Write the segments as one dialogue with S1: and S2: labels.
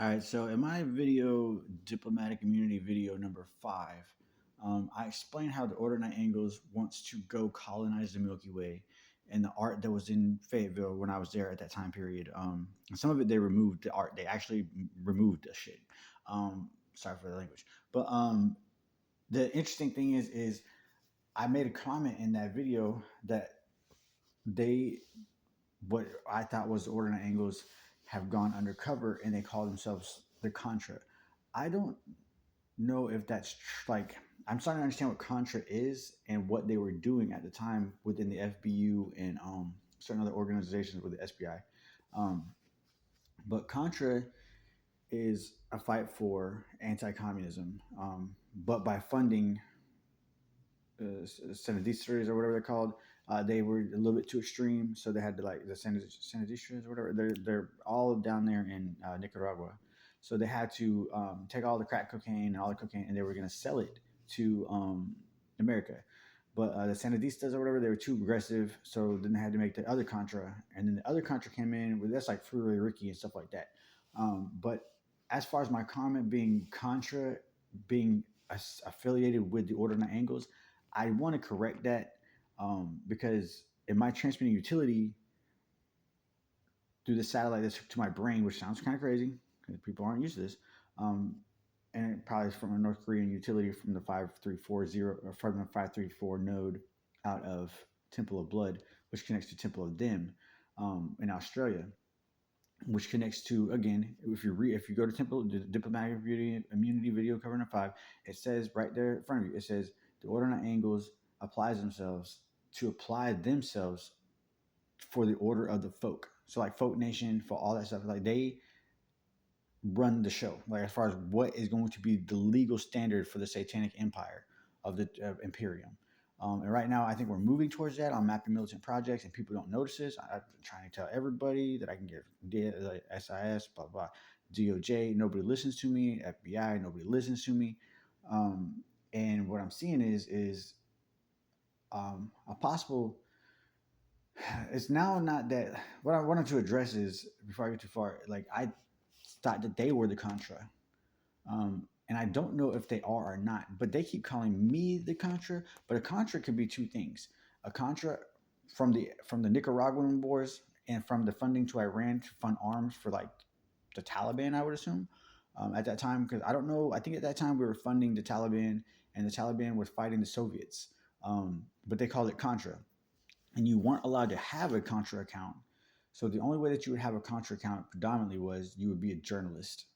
S1: All right, so in my video, diplomatic immunity video number 5, I explained how the Order of Night Angles wants to go colonize the Milky Way and the art that was in Fayetteville when I was there at that time period. And some of it they removed the art; they actually removed the shit. Sorry for the language, but the interesting thing is I made a comment in that video that they what I thought was the Order of Night Angles have gone undercover and they call themselves the Contra. I don't know if that's like I'm starting to understand what Contra is and what they were doing at the time within the FBU and certain other organizations with the SBI. Um, but Contra is a fight for anti-communism, but by funding Sanadistras or whatever they're called. They were a little bit too extreme, so they had to like the Sanadistras or whatever. They're all down there in Nicaragua, so they had to take all the crack cocaine and all the cocaine, and they were going to sell it to America. But the Sanadistas or whatever, they were too aggressive, so then they had to make the other Contra, and then the other Contra came in with that's like Fruity Ricky and stuff like that. But as far as my comment being Contra being affiliated with the Order of Angles, I want to correct that because in my transmitting utility through the satellite that's to my brain, which sounds kind of crazy because people aren't used to this, um, and it probably is from a North Korean utility from the 5340 or from the 534 node out of Temple of Blood, which connects to Temple of Dim in Australia, which connects to again if you go to Temple the Diplomatic Immunity video cover number 5, it says right there in front of you, it says the Order of Angles apply themselves for the order of the folk. So like Folk Nation for all that stuff, like they run the show. Like as far as what is going to be the legal standard for the Satanic Empire of the Imperium. And right now, I think we're moving towards that on mapping militant projects, and people don't notice this. I'm trying to tell everybody that I can get like SIS, blah blah, DOJ. Nobody listens to me. FBI. Nobody listens to me. And what I'm seeing is a possible. It's now not that what I wanted to address is before I get too far. Like I thought that they were the Contra, and I don't know if they are or not. But they keep calling me the Contra. But a Contra could be two things: a Contra from the Nicaraguan wars and from the funding to Iran to fund arms for like the Taliban, I would assume. At that time, because I don't know, I think at that time we were funding the Taliban, and the Taliban was fighting the Soviets, but they called it Contra, and you weren't allowed to have a Contra account. So the only way that you would have a Contra account predominantly was you would be a journalist.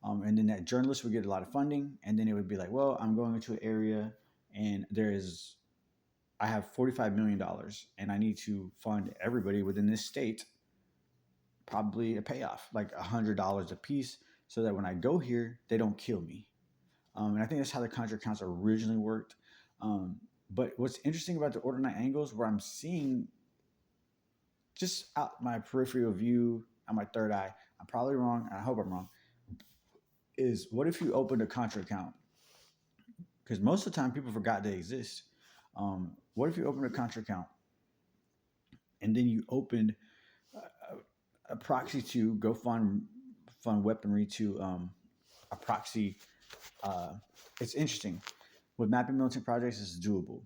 S1: And then that journalist would get a lot of funding, and then it would be like, well, I'm going into an area and I have $45 million and I need to fund everybody within this state, probably a payoff, like $100 a piece, so that when I go here, they don't kill me. And I think that's how the Contra accounts originally worked. But what's interesting about the Order Night Angles, where I'm seeing just out my peripheral view on my third eye, I'm probably wrong. I hope I'm wrong. Is what if you opened a Contra account? Because most of the time people forgot they exist. What if you opened a Contra account and then you opened a proxy to go fund weaponry to a proxy? It's interesting. With mapping militant projects, it's doable.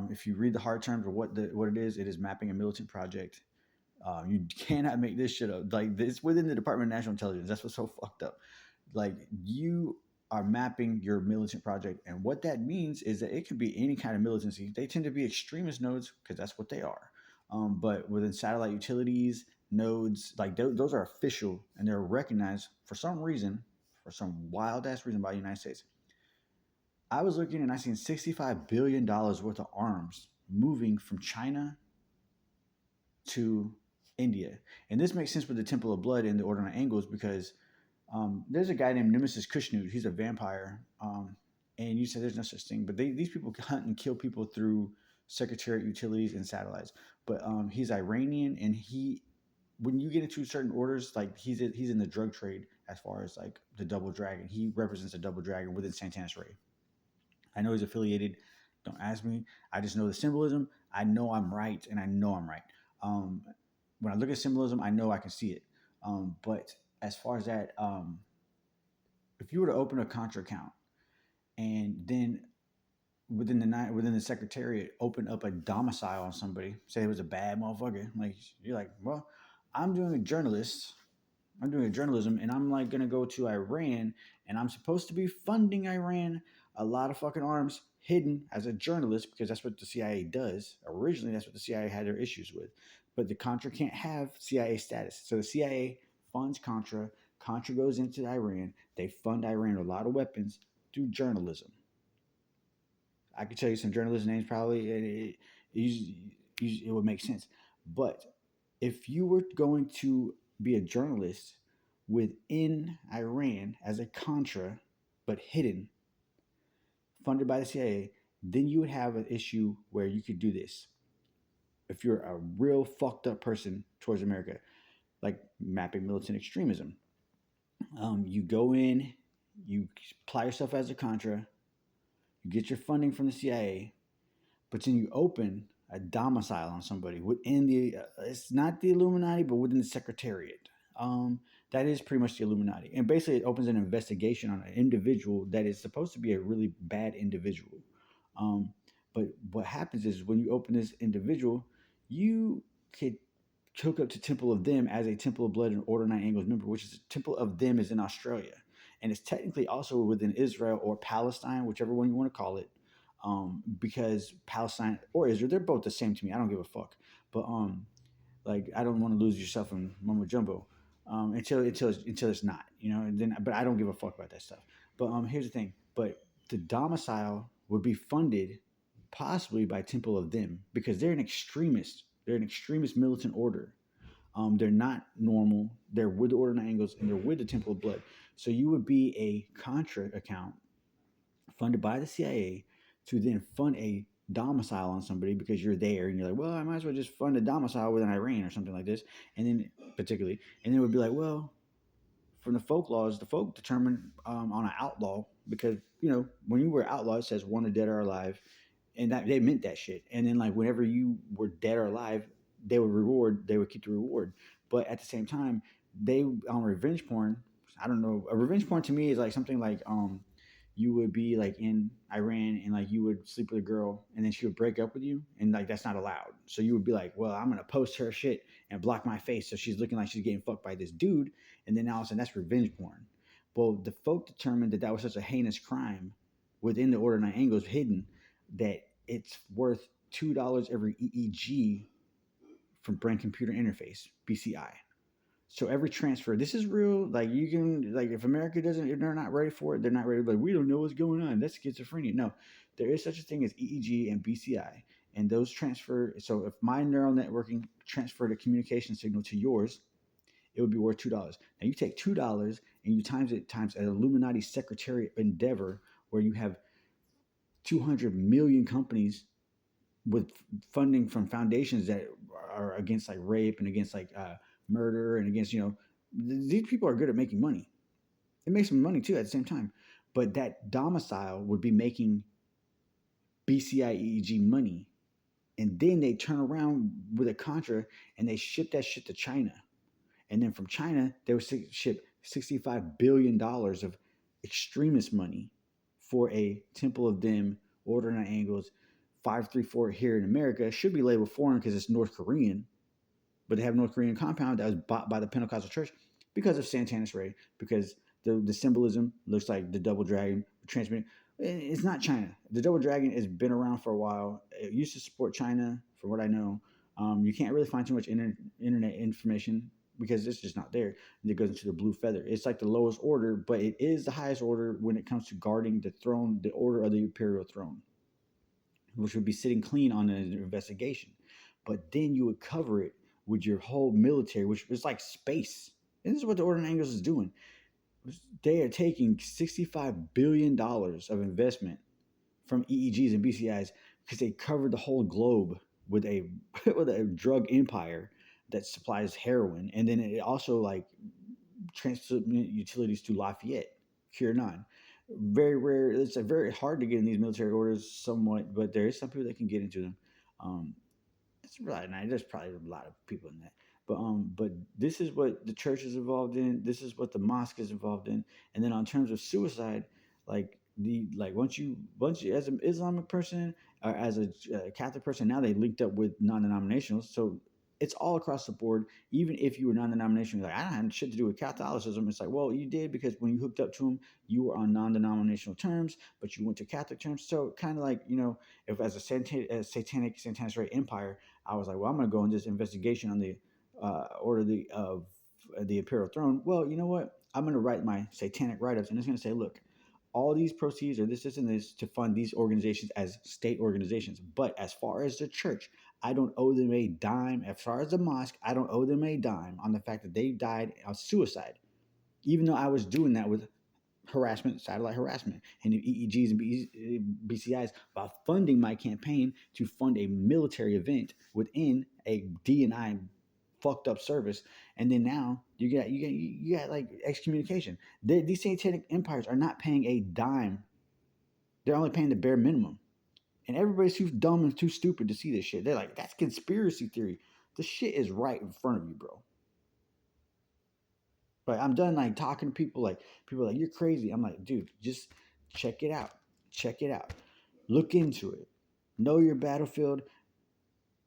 S1: If you read the hard terms of what it is mapping a militant project. You cannot make this shit up. Like this within the Department of National Intelligence. That's what's so fucked up. Like you are mapping your militant project, and what that means is that it could be any kind of militancy. They tend to be extremist nodes because that's what they are. But within satellite utilities, nodes, like those are official and they're recognized for some reason, for some wild ass reason by the United States. I was looking and I seen $65 billion worth of arms moving from China to India. And this makes sense with the Temple of Blood and the Order of Angles because there's a guy named Nemesis Kushnud. He's a vampire. And you said there's no such thing, but these people hunt and kill people through Secretariat utilities and satellites. But he's Iranian, and when you get into certain orders, like he's in the drug trade as far as like the Double Dragon. He represents a Double Dragon within Santanis Ray. I know he's affiliated. Don't ask me. I just know the symbolism. I know I'm right, and I know I'm right. When I look at symbolism, I know I can see it. But as far as that, if you were to open a Contra account and then within the secretariat open up a domicile on somebody, say it was a bad motherfucker, like you're like, well, I'm doing a journalist. I'm doing journalism, and I'm like gonna go to Iran, and I'm supposed to be funding Iran a lot of fucking arms hidden as a journalist because that's what the CIA does. Originally, that's what the CIA had their issues with, but the Contra can't have CIA status, so the CIA funds Contra. Contra goes into Iran. They fund Iran with a lot of weapons through journalism. I could tell you some journalist names probably. It would make sense. But if you were going to be a journalist within Iran as a Contra, but hidden, funded by the CIA, then you would have an issue where you could do this. If you're a real fucked up person towards America, like mapping militant extremism, you go in, you apply yourself as a Contra, you get your funding from the CIA, but then you open a domicile on somebody within the it's not the Illuminati, but within the Secretariat. That is pretty much the Illuminati, and basically it opens an investigation on an individual that is supposed to be a really bad individual. um, but what happens is when you open this individual, you could hook up to Temple of Them as a Temple of Blood and Order Nine Angles member, which is Temple of Them is in Australia, and it's technically also within Israel or Palestine, whichever one you want to call it. Because Palestine or Israel, they're both the same to me. I don't give a fuck. But like I don't want to lose yourself in mumbo jumbo until it's not, you know. And then, but I don't give a fuck about that stuff. But here's the thing. But the domicile would be funded possibly by Temple of Them because they're an extremist. They're an extremist militant order. They're not normal. They're with the Order of Angles and they're with the Temple of Blood. So you would be a Contra account funded by the CIA to then fund a domicile on somebody because you're there and you're like, well, I might as well just fund a domicile within Iran or something like this. And then, particularly, and then it would be like, well, from the folk laws, the folk determine on an outlaw because, you know, when you were outlaw, it says wanted dead or alive. And that they meant that shit. And then, like, whenever you were dead or alive, they would keep the reward. But at the same time, they on revenge porn, I don't know. A revenge porn to me is like something like you would be like in Iran and like you would sleep with a girl and then she would break up with you and like that's not allowed. So you would be like, well, I'm gonna post her shit and block my face so she's looking like she's getting fucked by this dude, and then all of a sudden that's revenge porn. Well, the folk determined that that was such a heinous crime within the Order of Nine Angles, hidden, that it's worth $2 every EEG from Brain Computer Interface (BCI). So every transfer, this is real. Like you can, like if America doesn't, if they're not ready for it, they're not ready. Like we don't know what's going on. That's schizophrenia. No, there is such a thing as EEG and BCI, and those transfer. So if my neural networking transferred a communication signal to yours, it would be worth $2. Now you take $2 and you times it times an Illuminati Secretariat endeavor where you have 200 million companies with funding from foundations that are against like rape and against like murder and against, you know, these people are good at making money. It makes some money too at the same time, but that domicile would be making BCI EEG money, and then they turn around with a Contra and they ship that shit to China, and then from China they would ship $65 billion of extremist money for a Temple of Them, Order Nine Angles, 534 here in America. It should be labeled foreign because it's North Korean, but they have North Korean compound that was bought by the Pentecostal Church because of Santanis Ray, because the symbolism looks like the double dragon transmitting. It's not China. The double dragon has been around for a while. It used to support China, from what I know. You can't really find too much internet information because it's just not there. And it goes into the blue feather. It's like the lowest order, but it is the highest order when it comes to guarding the throne, the order of the imperial throne, which would be sitting clean on an investigation. But then you would cover it with your whole military, which is like space. And this is what the Order of Angles is doing. They are taking $65 billion of investment from EEGs and BCIs because they covered the whole globe with a with a drug empire that supplies heroin, and then it also like transmit utilities to Lafayette, Kiernan. Very rare. It's very hard to get in these military orders, somewhat, but there is some people that can get into them. Um, it's really nice. There's probably a lot of people in that. But this is what the church is involved in. This is what the mosque is involved in. And then on terms of suicide, once you as an Islamic person or as a Catholic person, now they linked up with non-denominationals. So it's all across the board. Even if you were non-denominational, like I don't have shit to do with Catholicism. It's like, well, you did because when you hooked up to them, you were on non-denominational terms, but you went to Catholic terms. So kind of like if as a satanic Santanist empire, I was like, well, I'm going to go in this investigation on the order of the imperial throne. Well, you know what? I'm going to write my satanic write-ups, and it's going to say, look, all these proceeds or this and this to fund these organizations as state organizations. But as far as the church, I don't owe them a dime. As far as the mosque, I don't owe them a dime on the fact that they died of suicide, even though I was doing that with harassment, satellite harassment, and EEGs and BCIs by funding my campaign to fund a military event within a DNI fucked up service. And then now you got like excommunication. These satanic empires are not paying a dime. They're only paying the bare minimum. And everybody's too dumb and too stupid to see this shit. They're like, that's conspiracy theory. The shit is right in front of you, bro. But I'm done like talking to people. Like people are like, you're crazy. I'm like, dude, just check it out. Check it out. Look into it. Know your battlefield.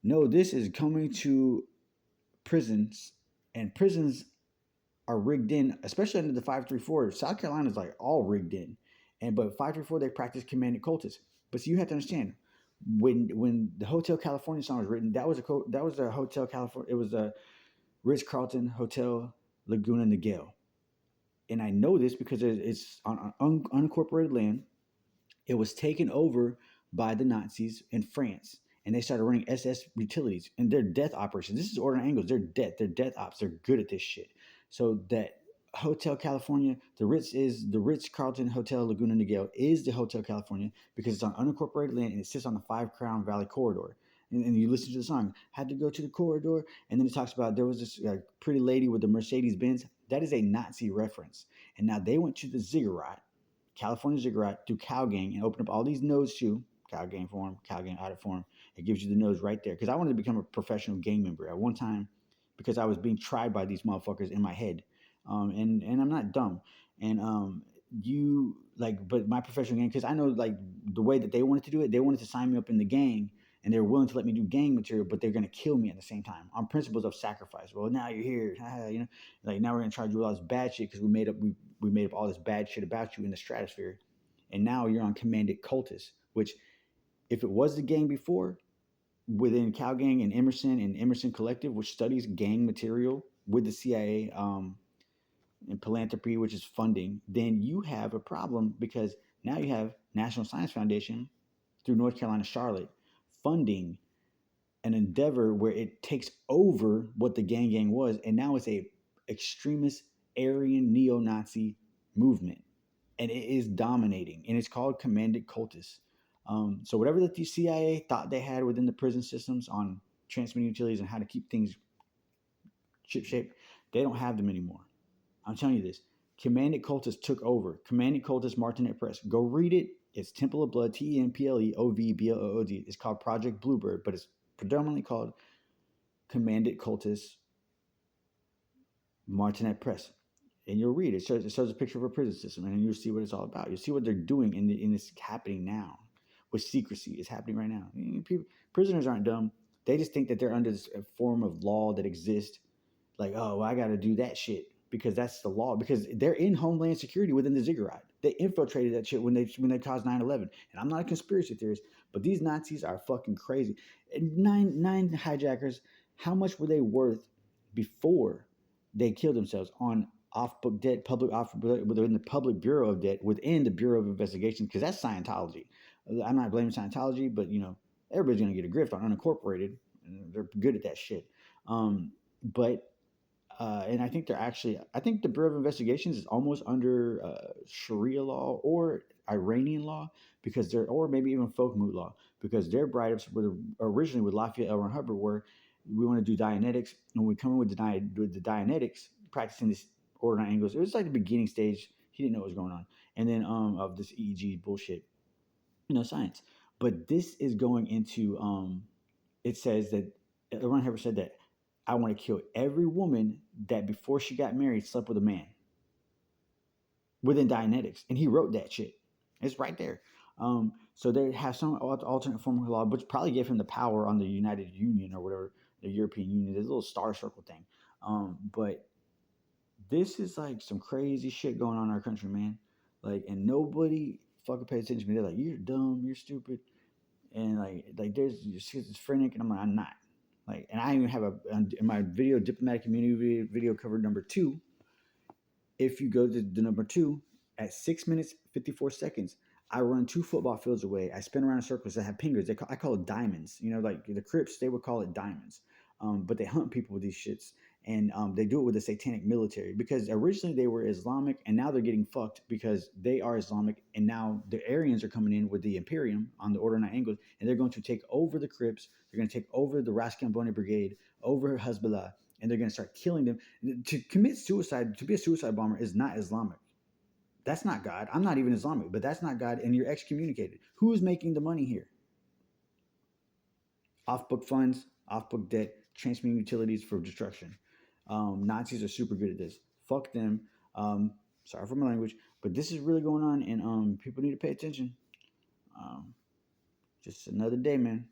S1: Know this is coming to prisons, and prisons are rigged in, especially under the 534. South Carolina is like all rigged in, but 534 they practice commanded cultists. But so you have to understand, when the Hotel California song was written, that was a Hotel California. It was a Ritz Carlton Hotel Laguna Niguel, and I know this because it's on unincorporated land. It was taken over by the Nazis in France, and they started running SS utilities and their death operations. This is Order Angles. They're death ops. They're good at this shit. So that Hotel California, the Ritz Carlton Hotel Laguna Niguel is the Hotel California because it's on unincorporated land and it sits on the Five Crown Valley corridor. And you listen to the song, had to go to the corridor, and then it talks about there was this pretty lady with the Mercedes Benz. That is a Nazi reference. And now they went to the ziggurat, California Ziggurat, through CalGang and opened up all these nodes too. CalGang forum, CalGang audit forum. It gives you the nodes right there. Because I wanted to become a professional gang member at one time because I was being tried by these motherfuckers in my head. And I'm not dumb. And but my professional gang, because I know like the way that they wanted to do it, they wanted to sign me up in the gang and they were willing to let me do gang material, but they're gonna kill me at the same time on principles of sacrifice. Well, now you're here, like now we're gonna charge you with all this bad shit because we made up all this bad shit about you in the stratosphere, and now you're on commanded cultists. Which, if it was the gang before, within CalGang and Emerson Collective, which studies gang material with the CIA, and philanthropy, which is funding, then you have a problem because now you have National Science Foundation through North Carolina Charlotte funding an endeavor where it takes over what the gang was, and now it's a extremist Aryan neo-Nazi movement, and it is dominating, and it's called commanded cultists. So whatever that the CIA thought they had within the prison systems on transmitting utilities and how to keep things ship shape, they don't have them anymore. I'm telling you this. Commanded Cultists took over. Commanded Cultists Martinet Press. Go read it. It's Temple of Blood, TempleOVBlood. It's called Project Bluebird, but it's predominantly called Commanded Cultists Martinet Press. And you'll read it. It shows a picture of a prison system, and then you'll see what it's all about. You'll see what they're doing in this happening now with secrecy. It's happening right now. Prisoners aren't dumb. They just think that they're under this form of law that exists. Like, oh, well, I got to do that shit because that's the law. Because they're in Homeland Security within the ziggurat. They infiltrated that shit when they caused 9/11. And I'm not a conspiracy theorist, but these Nazis are fucking crazy. And nine hijackers. How much were they worth before they killed themselves on off book debt, within the public bureau of debt, within the Bureau of Investigation? Because that's Scientology. I'm not blaming Scientology, but everybody's gonna get a grift on unincorporated. They're good at that shit. But and I think I think the Bureau of Investigations is almost under Sharia law or Iranian law or maybe even Folkmoot law, because their write-ups were originally with Lafayette L. Ron Hubbard, where we want to do Dianetics, and when we come in with the Dianetics, practicing this order and angles, it was like the beginning stage. He didn't know what was going on, and then of this EEG bullshit, science. But this is going into it says that Ron Hubbard said that I want to kill every woman that before she got married slept with a man within Dianetics. And he wrote that shit. It's right there. So they have some alternate form of law, which probably gave him the power on the United Union or whatever, the European Union. There's a little star circle thing. But this is like some crazy shit going on in our country, man. Like, and nobody fucking pays attention to me. They're like, you're dumb, you're stupid, and like there's you're schizophrenic, and I'm like, I'm not. Like, and I even have in my video diplomatic community video cover number 2. If you go to the number 2 at 6 minutes 54 seconds, I run 2 football fields away. I spin around in circles that have pingers. I call it diamonds. You know, like the Crips, they would call it diamonds. But they hunt people with these shits, and they do it with the satanic military because originally they were Islamic, and now they're getting fucked because they are Islamic, and now the Aryans are coming in with the Imperium on the Order of Nine Angles, and they're going to take over the Crips. They're going to take over the Rascamboni Brigade, over Hezbollah, and they're going to start killing them. To commit suicide, to be a suicide bomber, is not Islamic. That's not God. I'm not even Islamic, but that's not God, and you're excommunicated. Who's making the money here? Off book funds, off book debt, transmitting utilities for destruction. Nazis are super good at this. Fuck them. Sorry for my language, but this is really going on, and people need to pay attention. Um, just another day, man.